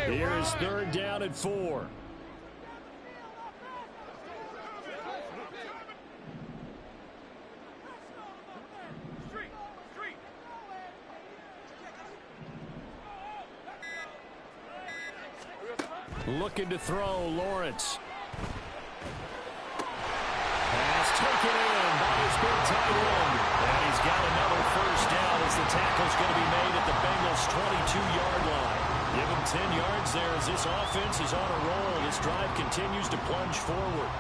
Here's third down and 4. Looking to throw, Lawrence. Pass taken in by his big tight end. And he's got another first down as the tackle's going to be made at the Bengals' 22-yard line. Give him 10 yards there as this offense is on a roll. This drive continues to plunge forward.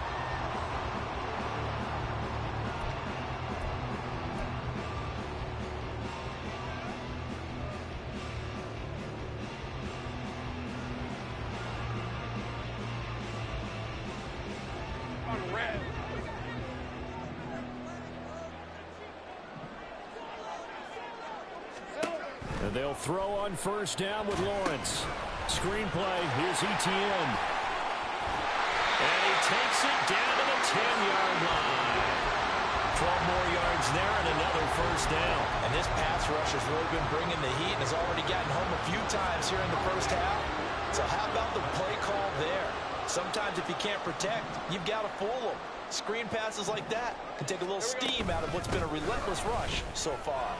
And they'll throw on first down with Lawrence. Screenplay, here's Etienne. And he takes it down to the 10-yard line. 12 more yards there and another first down. And this pass rush has really been bringing the heat and has already gotten home a few times here in the first half. So how about the play call there? Sometimes if you can't protect, you've got to fool them. Screen passes like that can take a little steam out of what's been a relentless rush so far.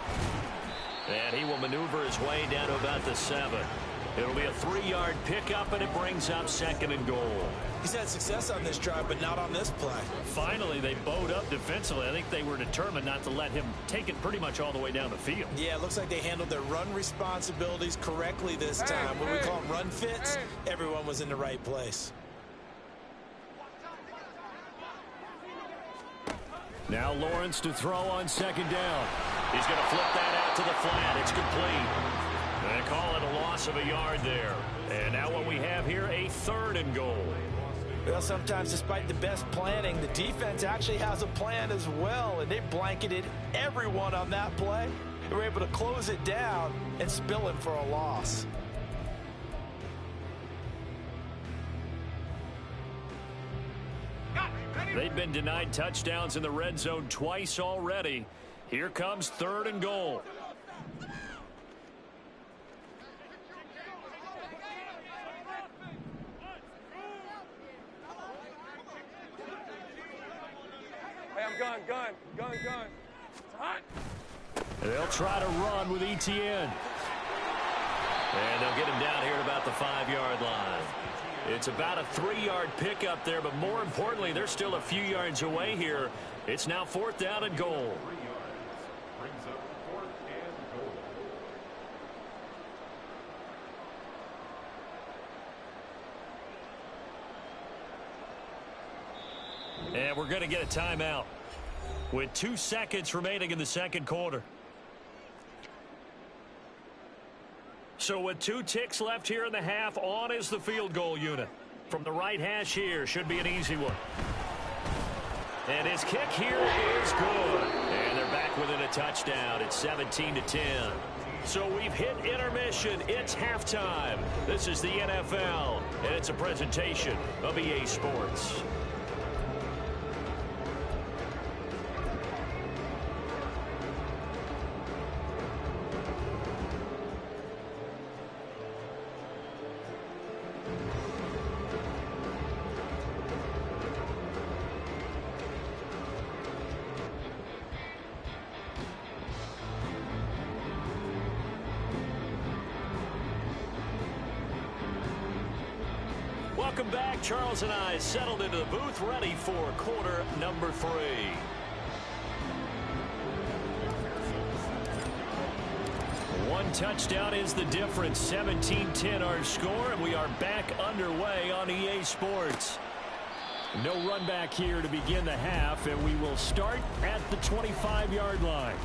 And he will maneuver his way down to about the 7. It'll be a 3-yard pickup, and it brings up 2nd and goal. He's had success on this drive, but not on this play. Finally, they bowed up defensively. I think they were determined not to let him take it pretty much all the way down the field. Yeah, it looks like they handled their run responsibilities correctly this time. When we call them run fits, everyone was in the right place. Now Lawrence to throw on 2nd down. He's going to flip that out to the flat. It's complete. They call it a loss of a yard there. And now what we have here, a 3rd and goal. Well, sometimes despite the best planning, the defense actually has a plan as well, and they blanketed everyone on that play. They were able to close it down and spill him for a loss. They've been denied touchdowns in the red zone twice already. Here comes 3rd and goal. Hey, I'm gun. It's hot. They'll try to run with Etienne. And they'll get him down here at about the 5-yard line. It's about a 3-yard pickup there, but more importantly, they're still a few yards away here. It's now 4th down and goal. And we're going to get a timeout with 2 seconds remaining in the second quarter. So with 2 ticks left here in the half, on is the field goal unit. From the right hash here, should be an easy one. And his kick here is good. And they're back within a touchdown. It's 17-10. So we've hit intermission. It's halftime. This is the NFL, and it's a presentation of EA Sports. Welcome back. Charles and I settled into the booth, ready for quarter number 3. One touchdown is the difference. 17-10 our score, and we are back underway on EA Sports. No run back here to begin the half, and we will start at the 25-yard line.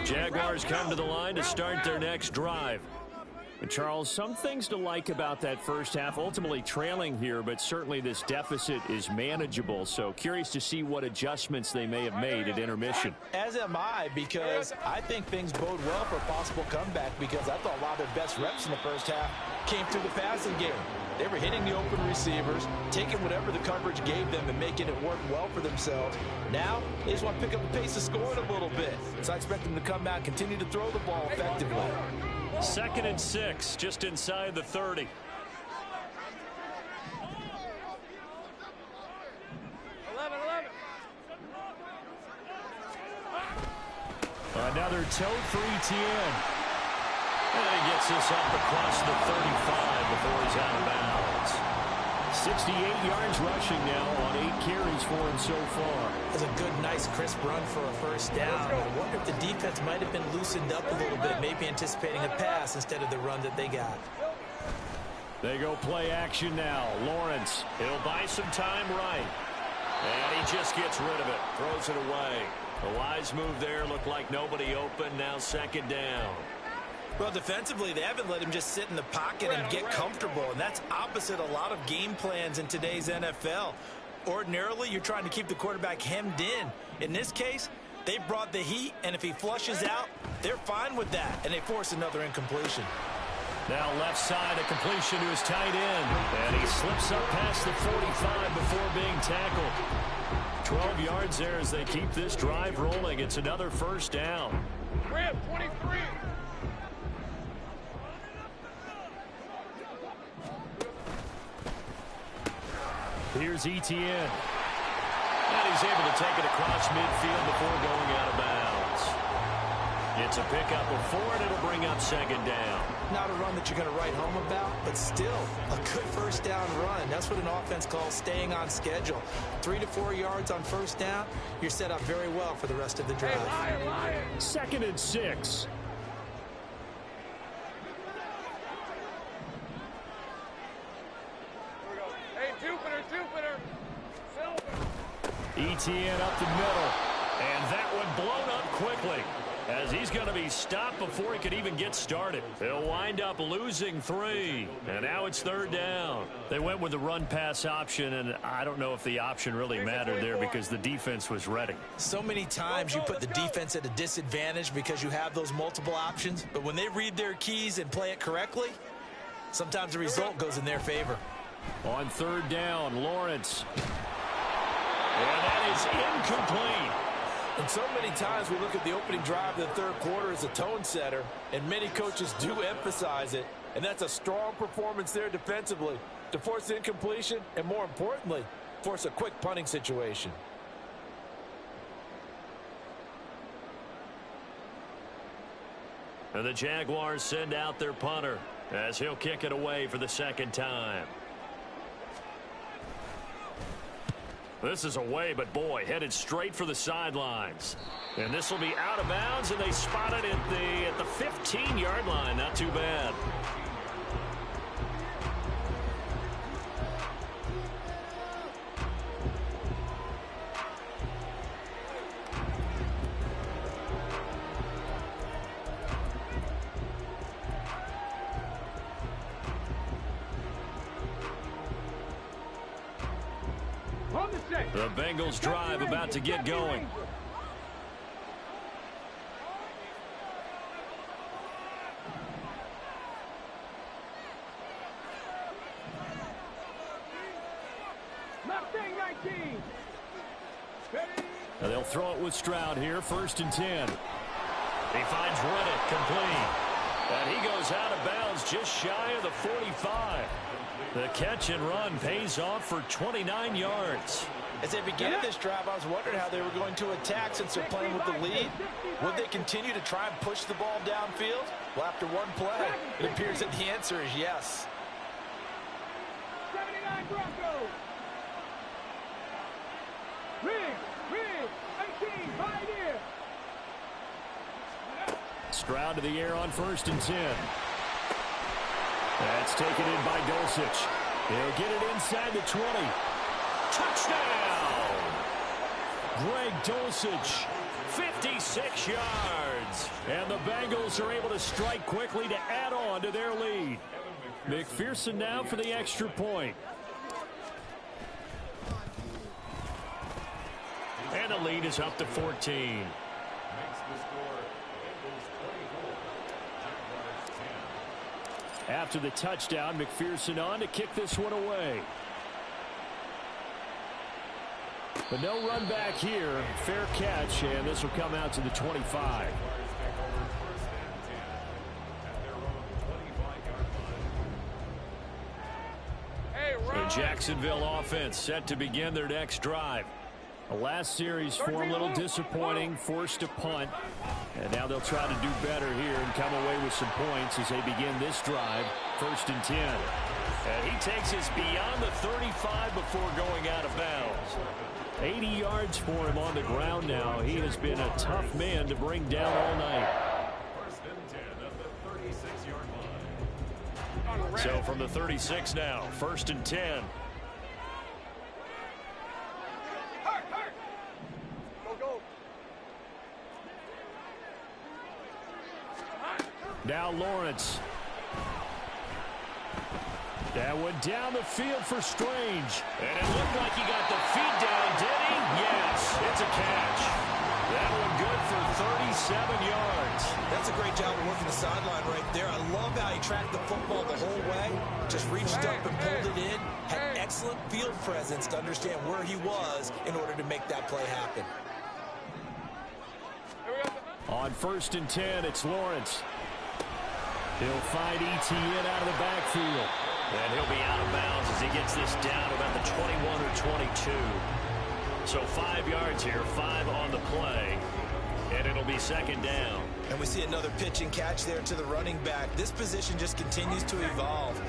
Jaguars come to the line to start their next drive. And Charles, some things to like about that first half. Ultimately trailing here, but certainly this deficit is manageable. So curious to see what adjustments they may have made at intermission. As am I, because I think things bode well for a possible comeback, because I thought a lot of their best reps in the first half came through the passing game. They were hitting the open receivers, taking whatever the coverage gave them and making it work well for themselves. Now, they just want to pick up the pace of scoring a little bit. So I expect them to come out and continue to throw the ball effectively. 2nd and 6, just inside the 30. Another toe for ETN. And he gets this up across the 35 before he's out of bounds. 68 yards rushing now on 8 carries for him so far. That's a good, nice, crisp run for a first down. I wonder if the defense might have been loosened up a little bit, maybe anticipating a pass instead of the run that they got. They go play action now. Lawrence, he'll buy some time right. And he just gets rid of it, throws it away. A wise move there, looked like nobody open, now 2nd down. Well, defensively, they haven't let him just sit in the pocket and get comfortable, and that's opposite a lot of game plans in today's NFL. Ordinarily, you're trying to keep the quarterback hemmed in. In this case, they brought the heat, and if he flushes out, they're fine with that, and they force another incompletion. Now left side, a completion to his tight end, and he slips up past the 45 before being tackled. 12 yards there as they keep this drive rolling. It's another first down. 23. Here's ETN. And he's able to take it across midfield before going out of bounds. It's a pickup of 4, and it'll bring up 2nd down. Not a run that you're going to write home about, but still a good first down run. That's what an offense calls staying on schedule. 3 to 4 yards on first down, you're set up very well for the rest of the drive. 2nd and 6. ETN up the middle, and that one blown up quickly as he's going to be stopped before he could even get started. He'll wind up losing 3, and now it's 3rd down. They went with the run-pass option, and I don't know if the option really mattered there because the defense was ready. So many times you put the defense at a disadvantage because you have those multiple options, but when they read their keys and play it correctly, sometimes the result goes in their favor. On 3rd down, Lawrence. And that is incomplete. And so many times we look at the opening drive of the 3rd quarter as a tone setter, and many coaches do emphasize it, and that's a strong performance there defensively to force incompletion and, more importantly, force a quick punting situation. And the Jaguars send out their punter as he'll kick it away for the 2nd time. This is away, but boy, headed straight for the sidelines. And this will be out of bounds, and they spot it at the 15-yard line. Not too bad. The Bengals drive about to get going. Now they'll throw it with Stroud here, 1st and 10. He finds Reddick complete. And he goes out of bounds just shy of the 45. The catch and run pays off for 29 yards. As they began this drive, I was wondering how they were going to attack since they're playing with the lead. Would they continue to try and push the ball downfield? Well, after one play, it appears that the answer is yes. 79 Broncos. Rig, 18, right here. Stroud to the air on 1st and 10. That's taken in by Dulcich. He'll get it inside the 20. Touchdown! Greg Dulcich, 56 yards. And the Bengals are able to strike quickly to add on to their lead. McPherson now for the extra point. And the lead is up to 14. After the touchdown, McPherson on to kick this one away. But no run back here. Fair catch, and this will come out to the 25. The Jacksonville offense set to begin their next drive. The last series for a little disappointing, forced a punt. And now they'll try to do better here and come away with some points as they begin this drive, 1st and 10. And he takes us beyond the 35 before going out of bounds. 80 yards for him on the ground now. He has been a tough man to bring down all night. 1st and 10 at the 36-yard line. So from the 36 now, 1st and 10. Now Lawrence. That went down the field for Strange. And it looked like he got the feet down, did he? Yes, it's a catch. That one good for 37 yards. That's a great job of working the sideline right there. I love how he tracked the football the whole way. Just reached up and pulled it in. Had excellent field presence to understand where he was in order to make that play happen. On 1st and 10, it's Lawrence. He'll find ETN out of the backfield. And he'll be out of bounds as he gets this down to about the 21 or 22. So 5 yards here, 5 on the play. And it'll be 2nd down. And we see another pitch and catch there to the running back. This position just continues to evolve.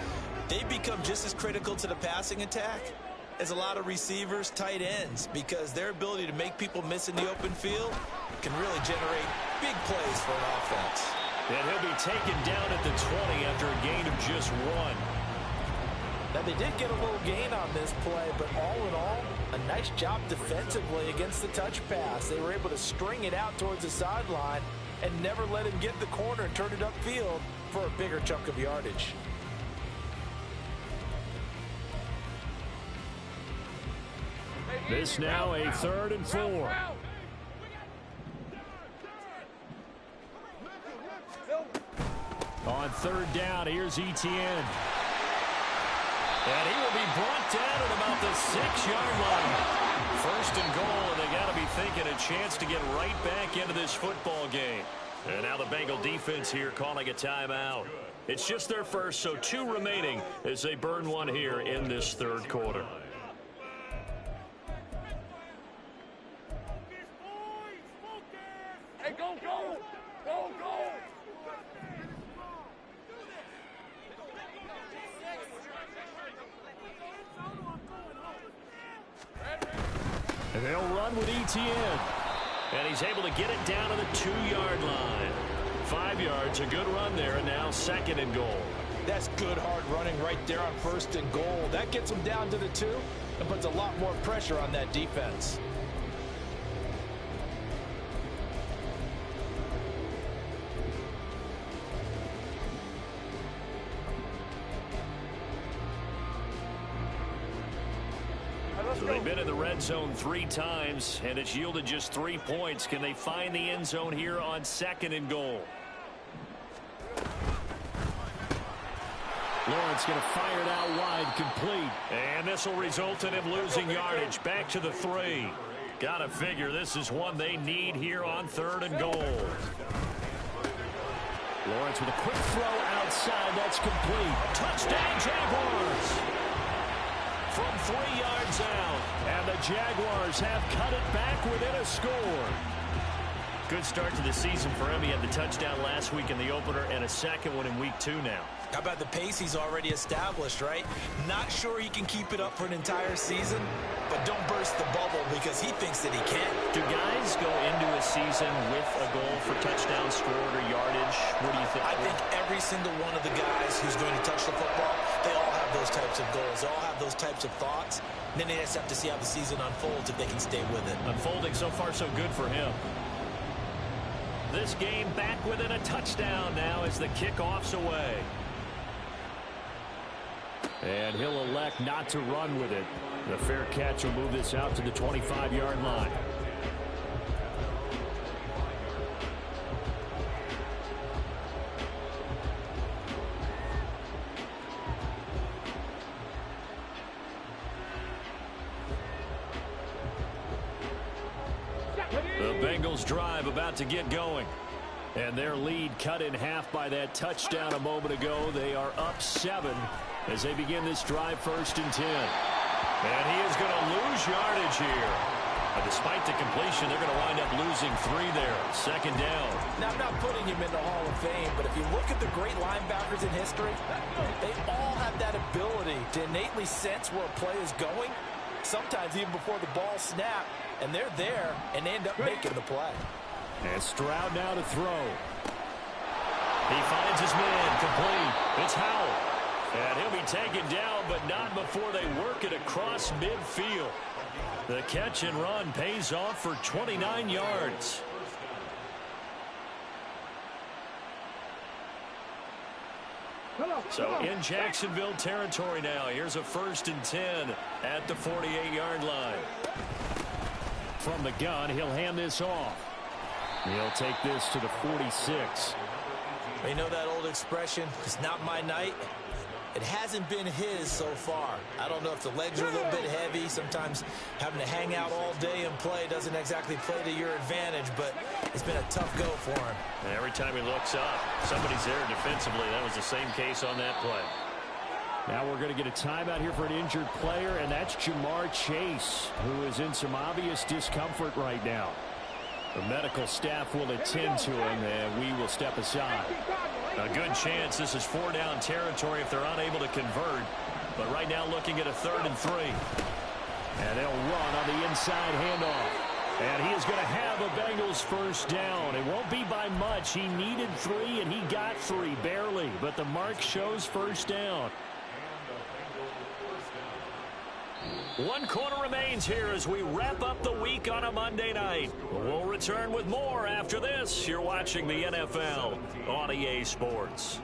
They become just as critical to the passing attack as a lot of receivers, tight ends, because their ability to make people miss in the open field can really generate big plays for an offense. And he'll be taken down at the 20 after a gain of just 1. Now, they did get a little gain on this play, but all in all, a nice job defensively against the touch pass. They were able to string it out towards the sideline and never let him get the corner and turn it upfield for a bigger chunk of yardage. This now a 3rd and 4. On 3rd down, here's ETN. And he will be brought down at about the 6-yard line. 1st and goal, and they got to be thinking a chance to get right back into this football game. And now the Bengal defense here calling a timeout. It's just their first, so 2 remaining as they burn one here in this 3rd quarter. Hey, go, go! Go, go! And they'll run with ETN. And he's able to get it down to the 2-yard line. 5 yards, a good run there, and now 2nd and goal. That's good hard running right there on 1st and goal. That gets them down to the 2 and puts a lot more pressure on that defense. They've been in the red zone 3 times, and it's yielded just 3 points. Can they find the end zone here on 2nd and goal? Lawrence going to fire it out wide, complete. And this will result in him losing yardage. Back to the 3. Got to figure this is one they need here on 3rd and goal. Lawrence with a quick throw outside. That's complete. Touchdown, Jaguars! From 3 yards out, and the Jaguars have cut it back within a score. Good start to the season for him. He had the touchdown last week in the opener and a 2nd one in week 2 now. How about the pace he's already established, right? Not sure he can keep it up for an entire season, but don't burst the bubble because he thinks that he can. Do guys go into a season with a goal for touchdowns scored or yardage? What do you think? I think every single one of the guys who's going to touch the football, they all have those types of goals. They all have those types of thoughts. And then they just have to see how the season unfolds if they can stay with it. Unfolding so far so good for him. This game back within a touchdown now as the kickoff's away. And he'll elect not to run with it. The fair catch will move this out to the 25-yard line. Bengals drive about to get going. And their lead cut in half by that touchdown a moment ago. They are up 7 as they begin this drive, 1st and 10. And he is going to lose yardage here. And despite the completion, they're going to wind up losing 3 there. 2nd down. Now, I'm not putting him in the Hall of Fame, but if you look at the great linebackers in history, they all have that ability to innately sense where a play is going, sometimes even before the ball snaps, and they're there and end up making the play. And Stroud now to throw. He finds his man complete. It's Howell. And he'll be taken down, but not before they work it across midfield. The catch and run pays off for 29 yards. So in Jacksonville territory now. Here's a 1st and 10 at the 48-yard line. From the gun, he'll hand this off. He'll take this to the 46. You know that old expression, it's not my night? It hasn't been his so far. I don't know if the legs are a little bit heavy. Sometimes having to hang out all day and play doesn't exactly play to your advantage, but it's been a tough go for him. And every time he looks up, somebody's there defensively. That was the same case on that play. Now we're going to get a timeout here for an injured player, and that's Jamar Chase, who is in some obvious discomfort right now. The medical staff will attend to him, and we will step aside. A good chance this is 4-down territory if they're unable to convert. But right now looking at a 3rd and 3. And they'll run on the inside handoff. And he is going to have a Bengals 1st down. It won't be by much. He needed 3, and he got 3, barely. But the mark shows 1st down. 1 quarter remains here as we wrap up the week on a Monday night. We'll return with more after this. You're watching the NFL on EA Sports.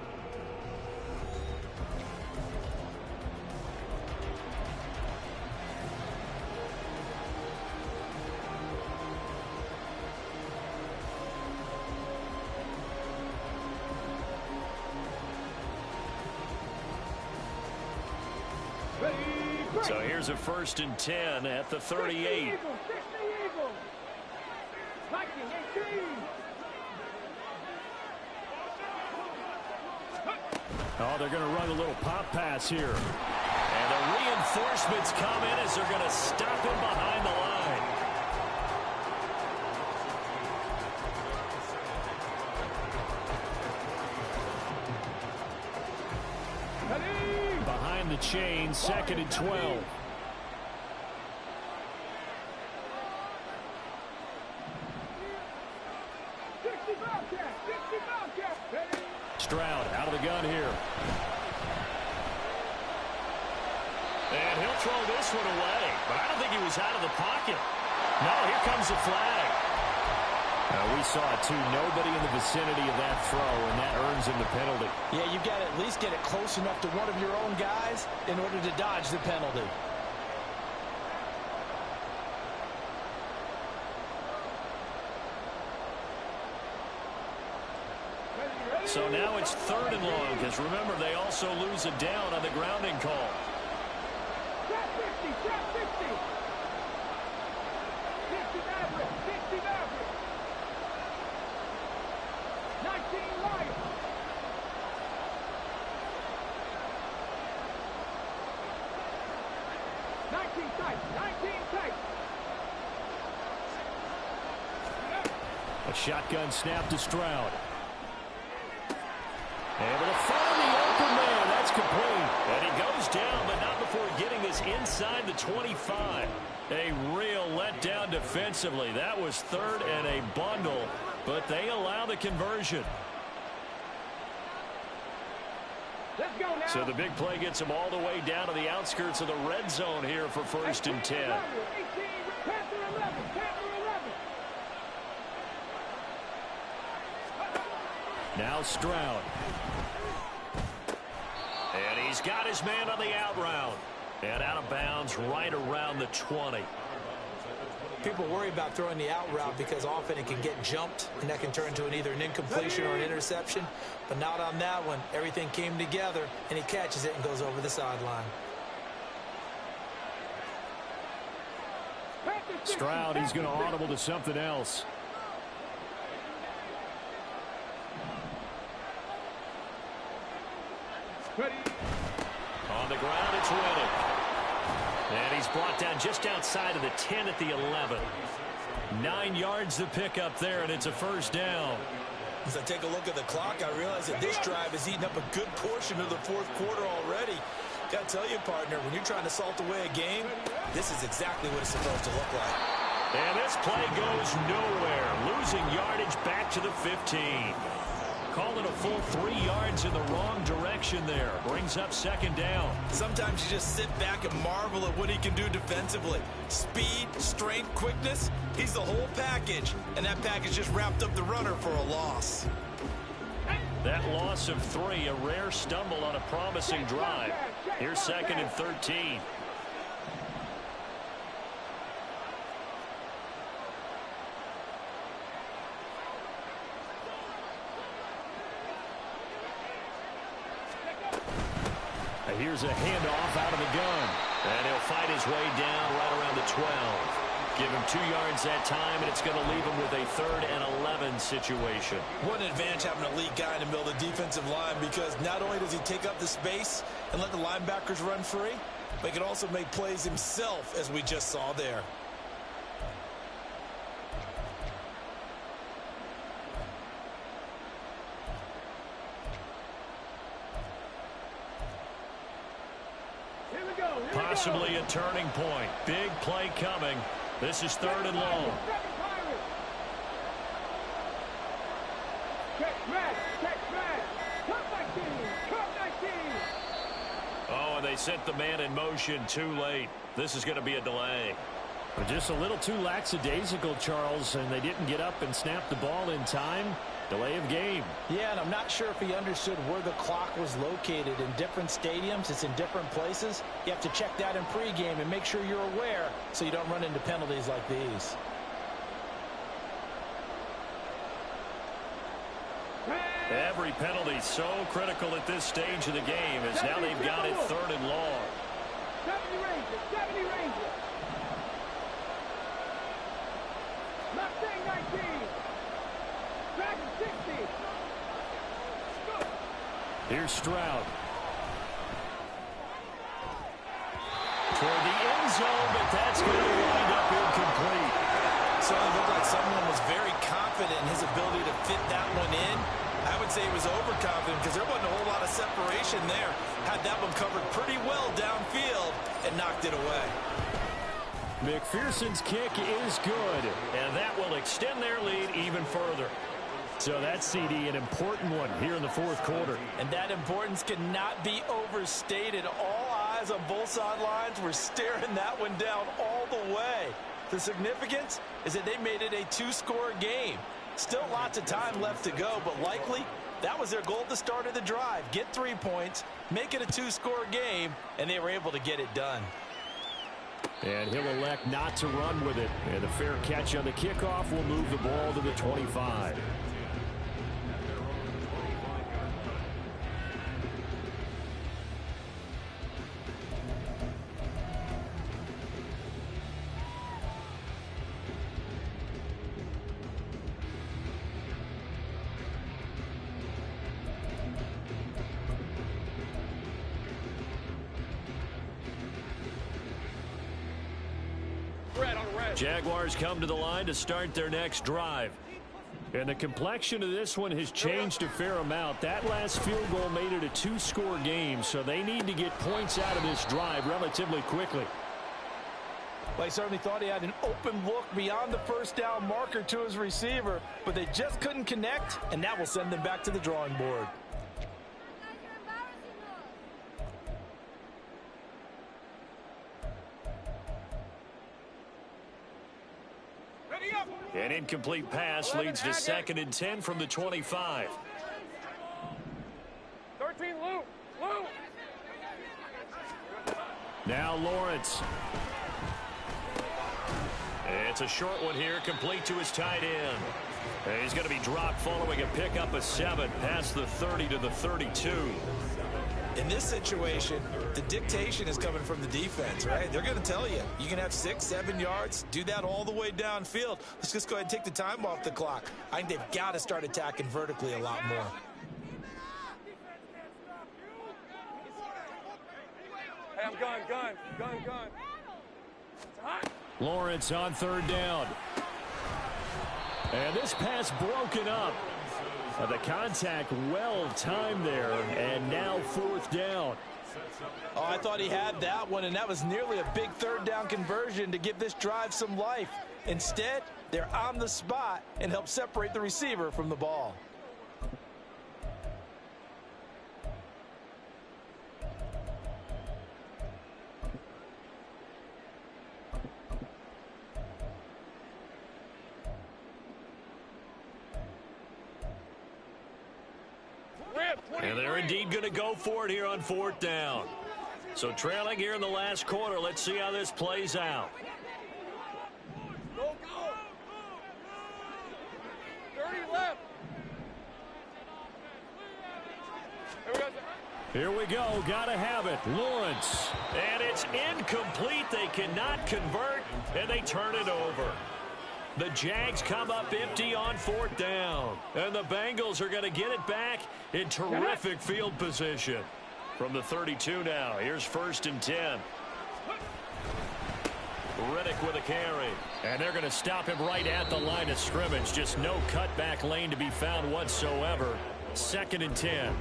So here's a 1st and 10 at the 38. Oh, they're going to run a little pop pass here. And the reinforcements come in as they're going to stop him behind the line. Behind the chain, 2nd and 12. Stroud out of the gun here. And he'll throw this one away. But I don't think he was out of the pocket. No, here comes the flag. We saw it too. Nobody in the vicinity of that throw, and that earns him the penalty. Yeah, you've got to at least get it close enough to one of your own guys in order to dodge the penalty. So now it's 3rd and long, because remember, they also lose a down on the grounding call. Trap 50, trap 50. 50 Maverick, 50 Maverick. 19 Lions. 19 tight, 19 tight. A shotgun snap to Stroud. Able to find the open man. That's complete. And he goes down, but not before getting this inside the 25. A real letdown defensively. That was 3rd and a bundle, but they allow the conversion. Let's go now. So the big play gets them all the way down to the outskirts of the red zone here for 1st and 10. 18, Panther 11, Panther 11. Now Stroud. And he's got his man on the out route. And out of bounds right around the 20. People worry about throwing the out route because often it can get jumped, and that can turn into either an incompletion or an interception. But not on that one. Everything came together, and he catches it and goes over the sideline. Stroud, he's going to audible to something else. Colts win it. And he's brought down just outside of the 10 at the 11. 9 yards to pick up there, and it's a first down. As I take a look at the clock, I realize that this drive has eaten up a good portion of the fourth quarter already. Got to tell you, partner, when you're trying to salt away a game, this is exactly what it's supposed to look like. And this play goes nowhere. Losing yardage back to the 15. Calling a full 3 yards in the wrong direction there. Brings up second down. Sometimes you just sit back and marvel at what he can do defensively. Speed, strength, quickness. He's the whole package. And that package just wrapped up the runner for a loss. That loss of 3, a rare stumble on a promising drive. Here's second and 13. Here's a handoff out of the gun. And he'll fight his way down right around the 12. Give him 2 yards that time, and it's going to leave him with a 3rd and 11 situation. What an advantage having a lead guy in the middle of the defensive line, because not only does he take up the space and let the linebackers run free, but he can also make plays himself, as we just saw there. Possibly a turning point. Big play coming. This is 3rd and long. Oh, and they sent the man in motion too late. This is going to be a delay. Just a little too lackadaisical, Charles, and they didn't get up and snap the ball in time. Delay of game. Yeah, and I'm not sure if he understood where the clock was located. In different stadiums, it's in different places. You have to check that in pregame and make sure you're aware so you don't run into penalties like these. Every penalty so critical at this stage of the game, as now they've got it 3rd and long. 70 Rangers. Mustang 19. Dragon 60. Here's Stroud. Toward the end zone, but that's going to wind up incomplete. So it looked like someone was very confident in his ability to fit that one in. I would say he was overconfident because there wasn't a whole lot of separation there. Had that one covered pretty well downfield and knocked it away. McPherson's kick is good, and that will extend their lead even further. So that's, CD, an important one here in the fourth quarter. And that importance cannot be overstated. All eyes on both sidelines were staring that one down all the way. The significance is that they made it a 2-score game. Still lots of time left to go, but likely that was their goal at the start of the drive. Get 3 points, make it a 2-score game, and they were able to get it done. And he'll elect not to run with it. And a fair catch on the kickoff will move the ball to the 25. Jaguars come to the line to start their next drive. And the complexion of this one has changed a fair amount. That last field goal made it a 2-score game, so they need to get points out of this drive relatively quickly. Well, he certainly thought he had an open look beyond the first down marker to his receiver, but they just couldn't connect, and that will send them back to the drawing board. An incomplete pass leads to 2nd and 10 from the 25. 13 Lou. Now Lawrence. It's a short one here, complete to his tight end. And he's going to be dropped following a pickup of 7 past the 30 to the 32. In this situation, the dictation is coming from the defense, right? They're going to tell you, you can have 6, 7 yards, do that all the way downfield. Let's just go ahead and take the time off the clock. I think they've got to start attacking vertically a lot more. Hey, I'm gun. It's hot. Lawrence on third down. And this pass broken up. The contact well timed there, and now fourth down. Oh, I thought he had that one, and that was nearly a big third down conversion to give this drive some life. Instead, they're on the spot and help separate the receiver from the ball. And they're indeed going to go for it here on fourth down. So trailing here in the last quarter. Let's see how this plays out. Go. 30 left. Here we go. Got to have it. Lawrence. And it's incomplete. They cannot convert, and they turn it over. The Jags come up empty on fourth down. And the Bengals are going to get it back in terrific field position. From the 32 now, here's 1st and 10. Riddick with a carry. And they're going to stop him right at the line of scrimmage. Just no cutback lane to be found whatsoever. 2nd and 10.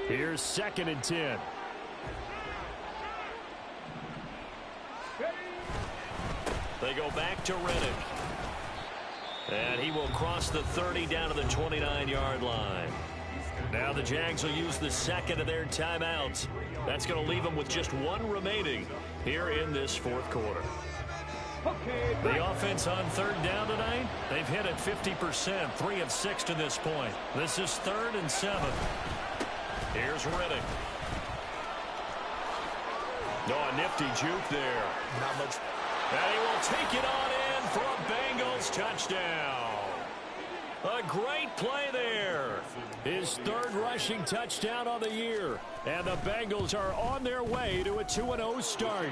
Here's 2nd and 10. They go back to Riddick. And he will cross the 30 down to the 29-yard line. Now the Jags will use the second of their timeouts. That's going to leave them with just one remaining here in this fourth quarter. The offense on third down tonight, they've hit it 50%, 3 of 6 to this point. This is 3rd and 7. Here's Riddick. Oh, a nifty juke there. Not much. And he will take it on in for a Bengals touchdown. A great play there. His 3rd rushing touchdown on the year. And the Bengals are on their way to a 2-0 start.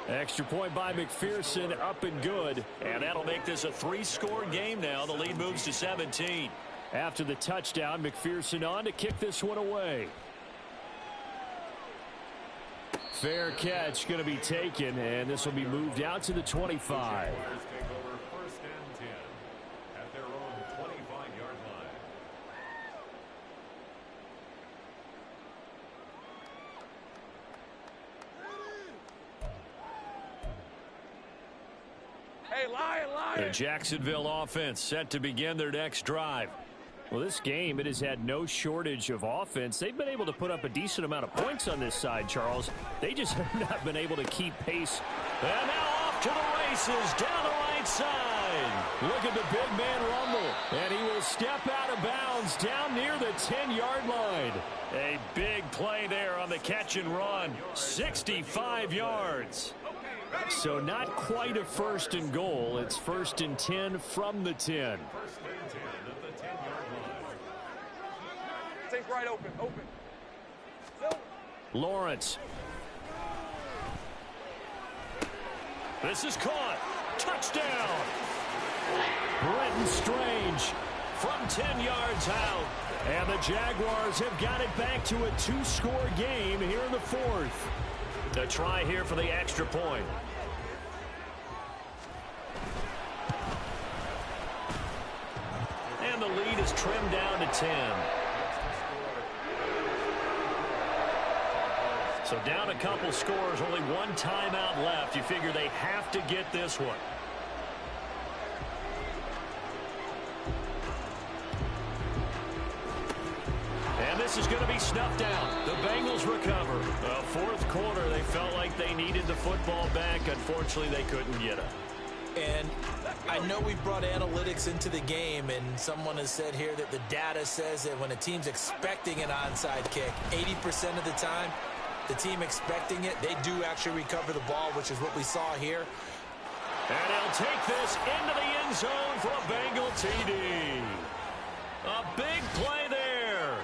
Extra point by McPherson, up and good. And that'll make this a 3-score game now. The lead moves to 17. After the touchdown, McPherson on to kick this one away. Fair catch going to be taken, and this will be moved out to the 25. Take over 1st and 10 at their own 25-yard line. Hey, lion. The Jacksonville offense set to begin their next drive. Well, this game, it has had no shortage of offense. They've been able to put up a decent amount of points on this side, Charles. They just have not been able to keep pace. And now off to the races, down the right side. Look at the big man rumble. And he will step out of bounds down near the 10-yard line. A big play there on the catch and run. 65 yards. So not quite a 1st and goal. It's 1st and 10 from the 10. 1st and 10 at the 10-yard line. Thing's right open. Lawrence. This is caught. Touchdown. Brenton Strange from 10 yards out. And the Jaguars have got it back to a 2-score game here in the 4th. A try here for the extra point. And the lead is trimmed down to 10. So down a couple scores, only one timeout left. You figure they have to get this one. And this is going to be snuffed out. The Bengals recover. Fourth quarter, they felt like they needed the football back. Unfortunately, they couldn't get it. And I know we've brought analytics into the game, and someone has said here that the data says that when a team's expecting an onside kick, 80% of the time, the team expecting it, they do actually recover the ball, which is what we saw here. And he'll take this into the end zone for a Bengal TD. A big play there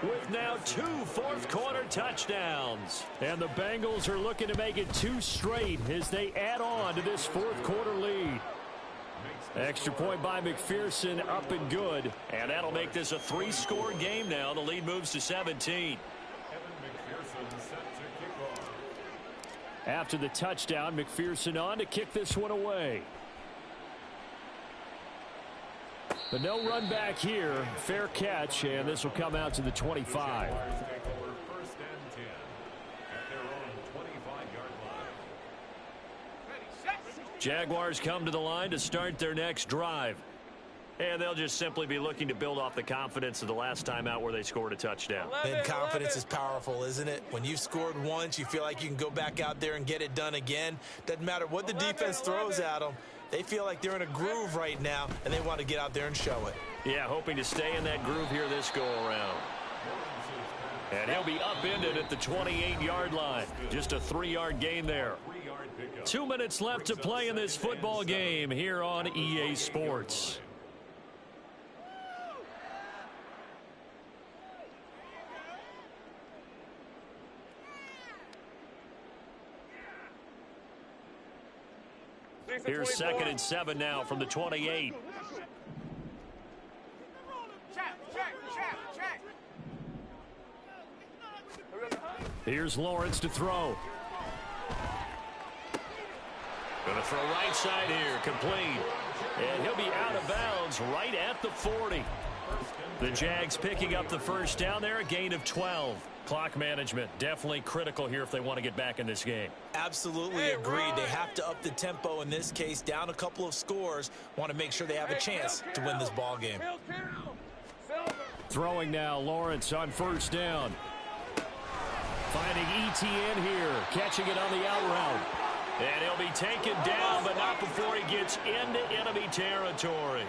with now 2 fourth-quarter touchdowns. And the Bengals are looking to make it 2 straight as they add on to this fourth-quarter lead. Extra point by McPherson, up and good. And that'll make this a 3-score game now. The lead moves to 17. After the touchdown, McPherson on to kick this one away. But no run back here. Fair catch, and this will come out to the 25. Jaguars come to the line to start their next drive. And they'll just simply be looking to build off the confidence of the last time out where they scored a touchdown. And confidence is powerful, isn't it? When you've scored once, you feel like you can go back out there and get it done again. Doesn't matter what the defense throws at them. They feel like they're in a groove right now, and they want to get out there and show it. Yeah, hoping to stay in that groove here this go-around. And he'll be upended at the 28-yard line. Just a 3-yard gain there. 2 minutes left to play in this football game here on EA Sports. Here's 2nd and 7 now from the 28. Here's Lawrence to throw. Going to throw right side here, complete. And he'll be out of bounds right at the 40. The Jags picking up the first down there, a gain of 12. Clock management definitely critical here if they want to get back in this game. Absolutely agreed. They have to up the tempo in this case, down a couple of scores. Want to make sure they have a chance to win this ball game. Throwing now, Lawrence on first down. Finding ETN here, catching it on the out route. And he'll be taken down, but not before he gets into enemy territory.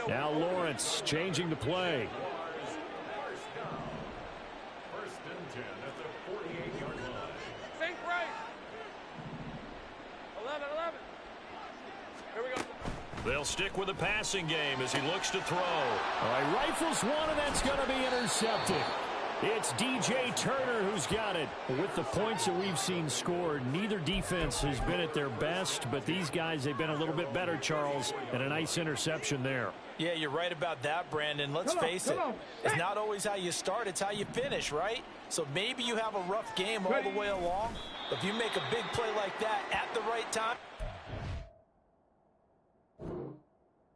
Now Lawrence changing the play. They'll stick with the passing game as he looks to throw. All right, rifles one, and that's going to be intercepted. It's DJ Turner who's got it. With the points that we've seen scored, neither defense has been at their best, but these guys, they've been a little bit better, Charles, and a nice interception there. Yeah, you're right about that, Brandon. Let's face it. It's not always how you start, it's how you finish, right? So maybe you have a rough game all the way along, but if you make a big play like that at the right time, you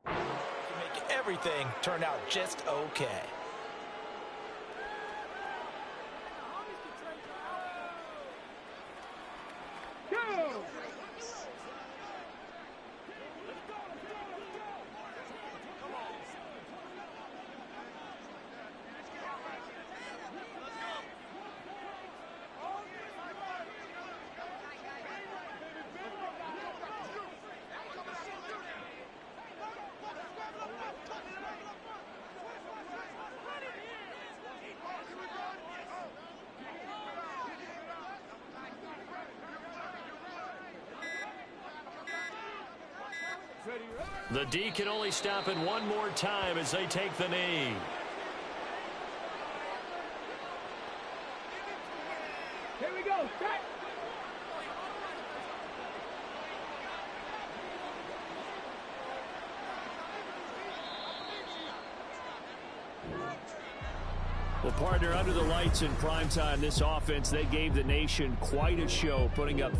make everything turn out just okay. The D can only stop it one more time as they take the knee. Here we go. Back. Well, partner, under the lights in primetime, this offense, they gave the nation quite a show, putting up